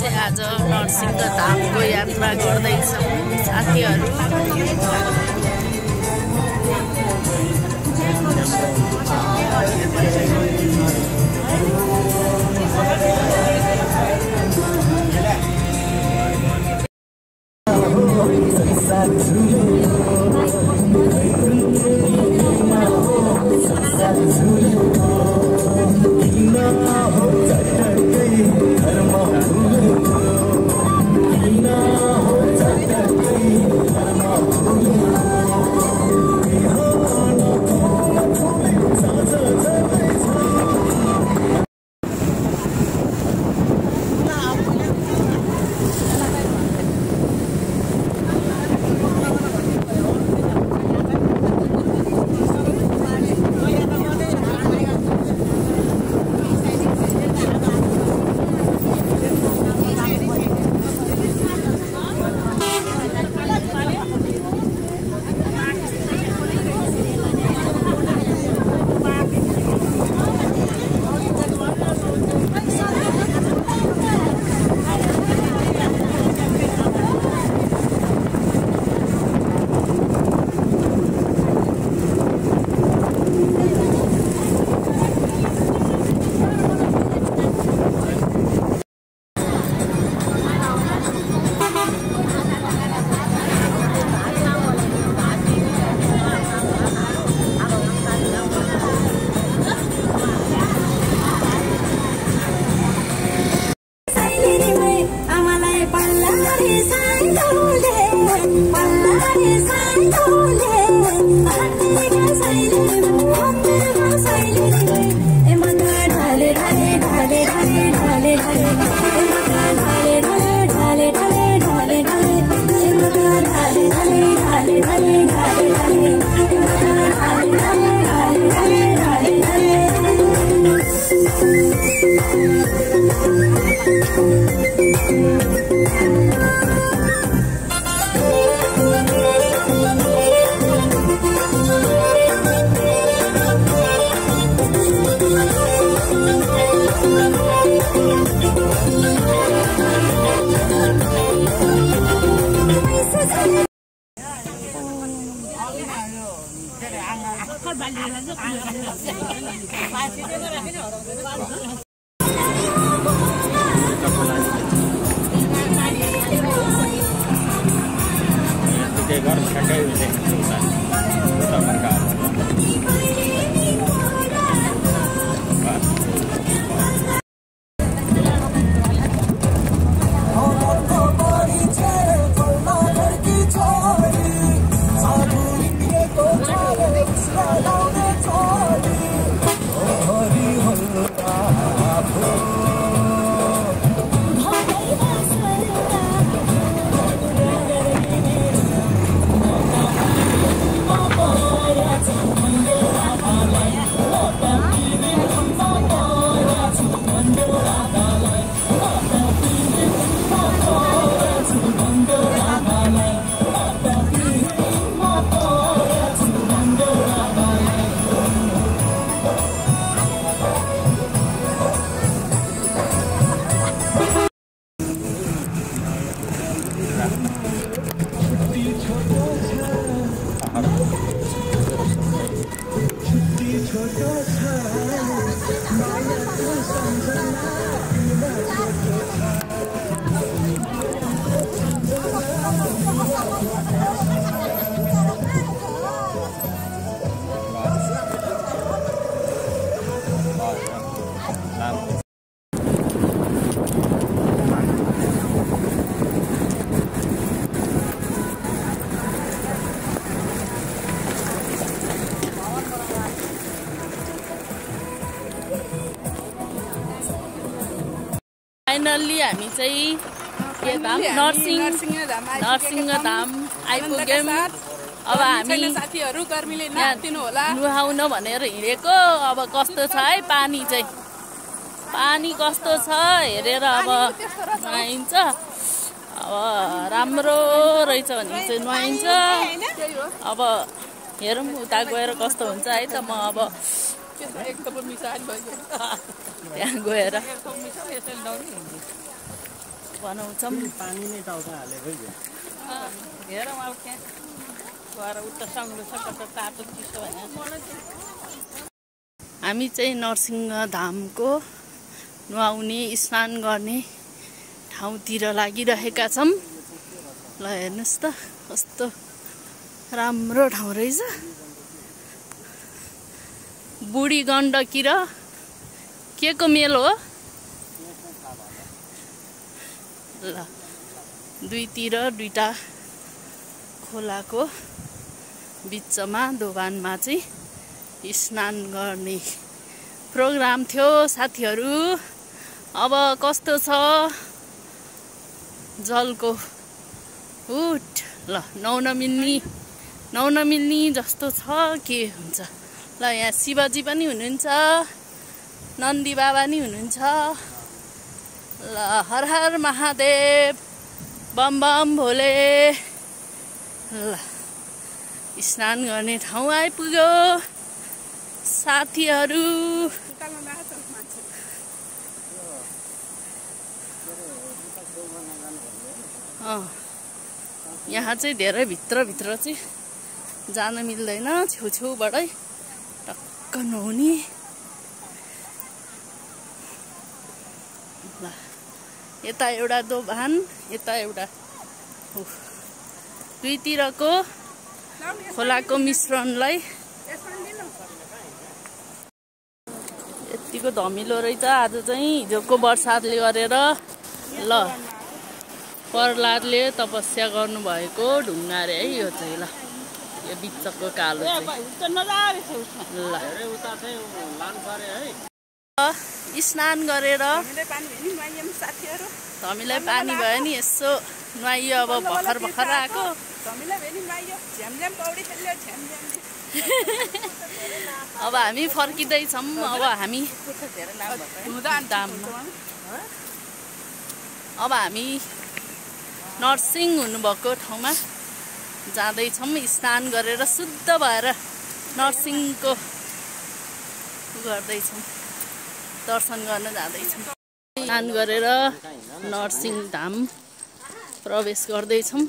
चाहिँ आज नरसिंह धामको यात्रा गर्दैछौँ साथीहरू। फाइनल्ली हामी चाहिँ के धाम नरसिंह धाम आइपुग्यौं। अब हामी साथीहरु गर्मीले नआत्तिनु होला नुहाउन भनेर हिँडेको। अब कस्तो छ है पानी चाहिँ, पानी कस्तो छ हेरेर अब नुहाइन्छ। अब राम्रो रहेछ भने चाहिँ नुहाइन्छ। अब हेरौँ उता गएर कस्तो हुन्छ है त। म अब त्यहाँ गएर बनाउँछौँ। पानी नै टाउका हालेको हेरौँ अब त्यहाँ गएर उता सङ्लो छ कता तातो चिसो होइन। हामी चाहिँ नरसिंहधामको नुहाउने स्नान गर्ने ठाउँतिर लागिरहेका छौँ। ल हेर्नुहोस् त कस्तो राम्रो ठाउँ रहेछ। बुढी गण्डकी र के को मेल हो? ल दुईतिर दुईटा खोलाको बिचमा दोभानमा चाहिँ स्नान गर्ने प्रोग्राम थियो साथीहरू। अब कस्तो छ जलको हुट? ल नमिल्ने जस्तो छ के हुन्छ। ल यहाँ शिवजी पनि हुनुहुन्छ, नन्दी बाबा नि हुनुहुन्छ। ल हर हर महादेव, बम बम भोले। ल स्नान गर्ने ठाउँ आइपुग्यो साथीहरू। यहाँ चाहिँ धेरै भित्र चाहिँ जान मिल्दैन, छेउछेउबाटै टक्क नहुने। ल यता एउटा दोभान, यता एउटा दुईतिरको खोलाको मिश्रणलाई यतिको धमिलो रहेछ आज चाहिँ। हिजोको बर्सातले गरेर ल प्रहलादले तपस्या गर्नुभएको ढुङ्गा रे है यो चाहिँ। ल यो बिचको कालो चाहिँ ल स्नान गरेर हामीलाई पानी भयो नि यसो नुहाइयो। अब भर्खर आएको अब हामी फर्किँदैछौँ। अब हामी नर्सिङ हुनुभएको ठाउँमा जाँदैछौँ। स्नान गरेर शुद्ध भएर नर्सिङको गर्दैछौँ, दर्शन गर्न जाँदैछौँ। स्नान गरेर नरसिंहधाम प्रवेश गर्दैछौँ।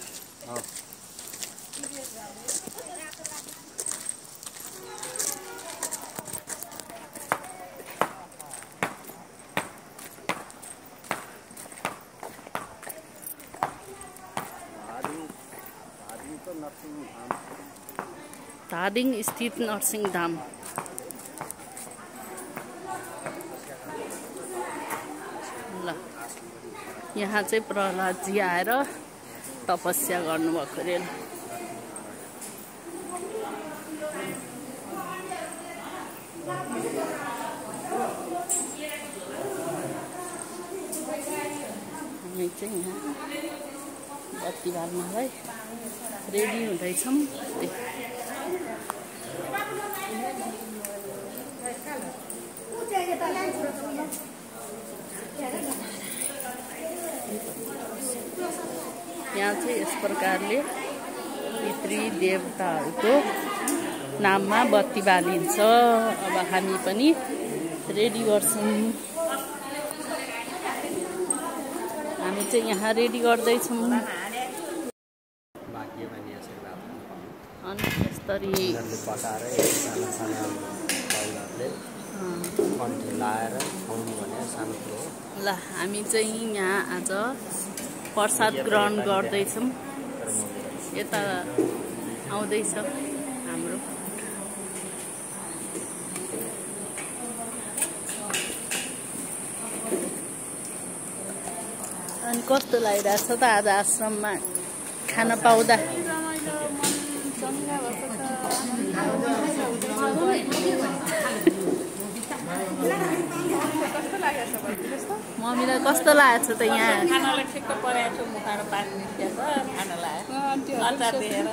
धादिङ स्थित नरसिंहधाम। ल यहाँ चाहिँ प्रहलादजी आएर तपस्या गर्नुभएको अरे। हामी चाहिँ यहाँ बत्ती बाल्नलाई रेडी हुँदैछौँ। यहाँ चाहिँ यस प्रकारले पितृ देवताहरूको नाममा बत्ती बालिन्छ। अब हामी पनि रेडी गर्छौँ। हामी चाहिँ यहाँ रेडी गर्दैछौँ। अनि यसरी ल हामी चाहिँ यहाँ आज प्रसाद ग्रहण गर्दैछौँ। यता आउँदैछ हाम्रो अनि कस्तो लागिरहेछ त आज आश्रममा खाना पाउँदा? मम्मीलाई कस्तो लागेको छ त यहाँ? खानालाई ठिक्क परेको छु, मुखाएर पानी निस्केछ, खाना लाग्यो अचार दिएर।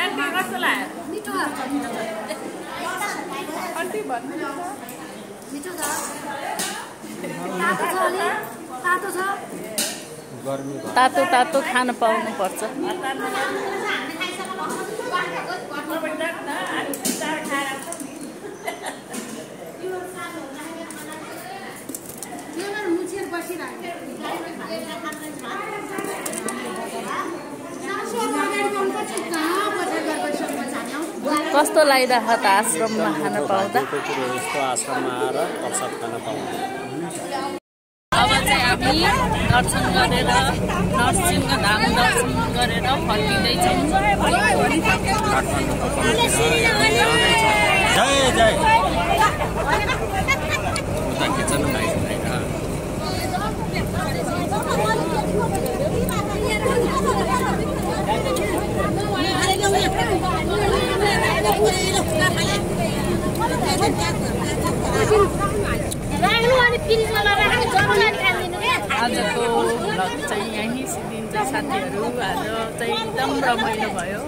आन्टी कस्तो लाग्यो? मिठो छ, मिठो छ। आन्टी भन्नु मिठो छ। तातो छ। तातो तातो खान पाउनु पर्छ। कस्तो लागिरहेको त आश्रममा खान पाउँदा? यस्तो आश्रममा आएर प्रसाद खान पाउँदा अब चाहिँ हामी दर्शन गरेर नरसिंह धाम दर्शन गरेर फर्किँदैछौँ। जय जय आजको भ्लग चाहिँ यहीँ सिद्धिन्छ साथीहरू। आज चाहिँ एकदम रमाइलो भयो।